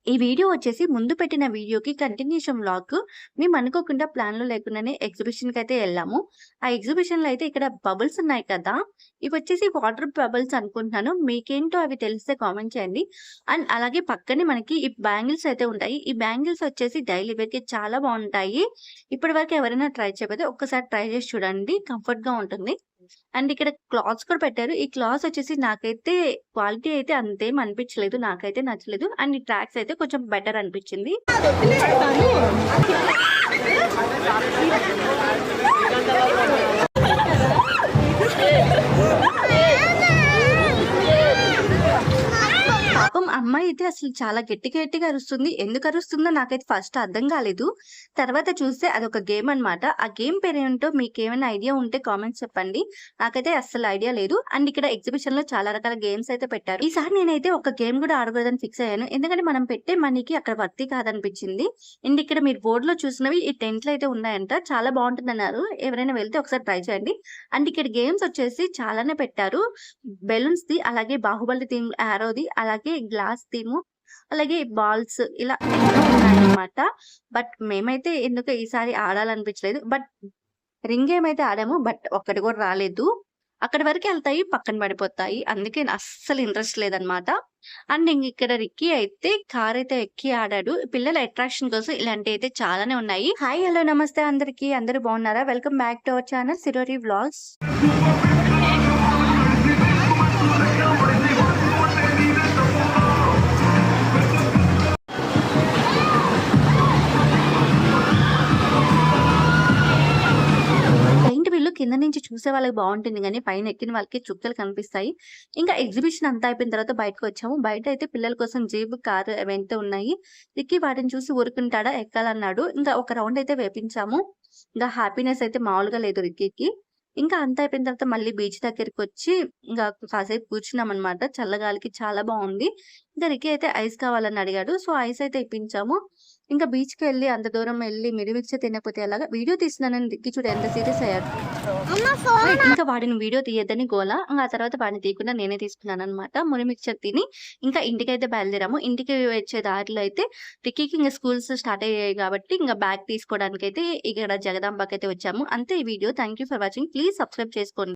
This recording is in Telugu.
ఈ వీడియో వచ్చేసి ముందు పెట్టిన వీడియోకి కంటిన్యూషన్ వ్లాగ్. మేము అనుకోకుండా ప్లాన్‌లో లేకుండానే ఎగ్జిబిషన్‌కైతే ఎళ్ళాము. ఆ ఎగ్జిబిషన్‌లో అయితే ఇక్కడ బబుల్స్ ఉన్నాయి కదా! ఇవొచ్చేసి వాటర్ బబుల్స్ అనుకుంటున్నాను. మీకేంటో అవి తెలిస్తే కామెంట్ చేయండి. అండ్ అలాగే పక్కనే మనకి ఈ బ్యాంగిల్స్ అయితే ఉంటాయి. ఈ బ్యాంగిల్స్ వచ్చేసి డైలీ వేర్‌కి చాలా బావుంటాయి. ఇప్పటివరకు ఎవరైనా ట్రై చేయకపోతే ఒక్కసారి ట్రై చేసి చూడండి. కంఫర్ట్‌గా ఉంటుంది. అండ్ ఇక్కడ క్లాత్స్ కూడా పెట్టారు. ఈ క్లాత్స్ వచ్చేసి నాకైతే క్వాలిటీ అయితే అంతేం అనిపించలేదు. నాకైతే నచ్చలేదు. అండ్ ఈ ట్రాక్స్ అయితే కొంచెం బెటర్ అనిపించింది. పాపం అమ్మాయి అయితే అసలు చాలా గట్టిగా అరుస్తుంది. ఎందుకు అరుస్తుందో నాకైతే ఫస్ట్ అర్థం కాలేదు. తర్వాత చూస్తే అదొక గేమ్ అన్నమాట. ఆ గేమ్ పేరేంటో మీకేమైనా ఐడియా ఉంటే కామెంట్స్ చెప్పండి. నాకైతే అస్సలు ఐడియా లేదు. అండ్ ఇక్కడ ఎగ్జిబిషన్‌లో చాలా రకాల గేమ్స్ అయితే పెట్టారు. ఈసారి నేనైతే ఒక గేమ్ కూడా ఆడకూడదని ఫిక్స్ అయ్యాను. ఎందుకంటే మనం పెట్టే మనీకి అక్కడ వర్తీ కాదనిపించింది. అండ్ ఇక్కడ మీరు బోర్డ్‌లో చూసినవి ఈ టెంట్లు అయితే ఉన్నాయంట. చాలా బావుంటుందన్నారు. ఎవరైనా వెళ్తే ఒకసారి ట్రై చేయండి. అండ్ ఇక్కడ గేమ్స్ వచ్చేసి చాలానే పెట్టారు. బెలూన్స్‌ది, అలాగే 'బాహుబలి' థీమ్ యారోది, అలాగే గ్లాస్ థీము, అలాగే బాల్స్ ఇలా ఎన్నో ఉన్నాయన్నమాట. బట్ మేమైతే ఎందుకో ఈసారి ఆడాలనిపించలేదు. బట్ రింగ్ గేమ్ అయితే ఆడాము. బట్ ఒక్కటి కూడా రాలేదు. అక్కడి వరకే ఎళ్తాయి, పక్కన పడిపోతాయి. అందుకే అస్సలు ఇంట్రెస్ట్ లేదన్నమాట. అండ్ ఇక్కడ రిక్కీ అయితే కారైతే ఎక్కి ఆడాడు. పిల్లల అట్రాక్షన్ కోసం ఇలాంటివైతే చాలానే ఉన్నాయి. హాయ్, హలో, నమస్తే అందరికీ. అందరూ బాగున్నారా? Welcome back to our channel సిరోరి వ్లాగ్స్. పెయింట్ వీళ్ళు కింద నుంచి చూసే వాళ్ళకి బావుంటుంది గానీ, పైన ఎక్కిన వాళ్ళకి చుక్కలు కనిపిస్తాయి. ఇంకా ఎగ్జిబిషన్ అంతా అయిపోయిన తర్వాత బయటకొచ్చాము. బయట అయితే పిల్లల కోసం జీప్, కారు అవైతే ఉన్నాయి. రిక్కీ వాటిని చూసి ఊరుకుంటాడా, ఎక్కాలన్నాడు. ఇంకా ఒక రౌండ్ అయితే వేపించాము. ఇంకా హ్యాపీనెస్ అయితే మామూలుగా లేదు రిక్కీకి. ఇంకా అంతా అయిపోయిన తర్వాత మళ్ళీ బీచ్ దగ్గరికొచ్చి ఇంకా కాసేపు కూర్చున్నామనమాట. చల్లగాలికి చాలా బావుంది. ఇంకా రిక్కీ అయితే ఐస్ కావాలని అడిగాడు. సో, ఐస్ అయితే ఇప్పించాము. ఇంకా బీచ్‌కెళ్ళి అంత దూరం ఎళ్లి మిర్చి తినకపోతే ఎలాగా? వీడియో తీస్తున్నానని రిక్కీ చూడు ఎంత సీరియస్ అయ్యాడు. ఇంకా వాడిని వీడియో తీయొద్దని గోల. ఆ తర్వాత వాడిని తీయకుండా నేనే తీసుకున్నాననమాట. మిక్చర్ తిని ఇంకా ఇంటికైతే బయలుదేరాము. ఇంటికి వచ్చే దారిలో అయితే రిక్కీకి ఇంక స్కూల్స్ స్టార్ట్ అయ్యాయి కాబట్టి ఇంక బ్యాగ్ తీసుకోవడానికైతే ఇక్కడ జగదాంబకైతే వచ్చాము. అంతే ఈ video. Thank you for watching. Please subscribe చేసుకోండి.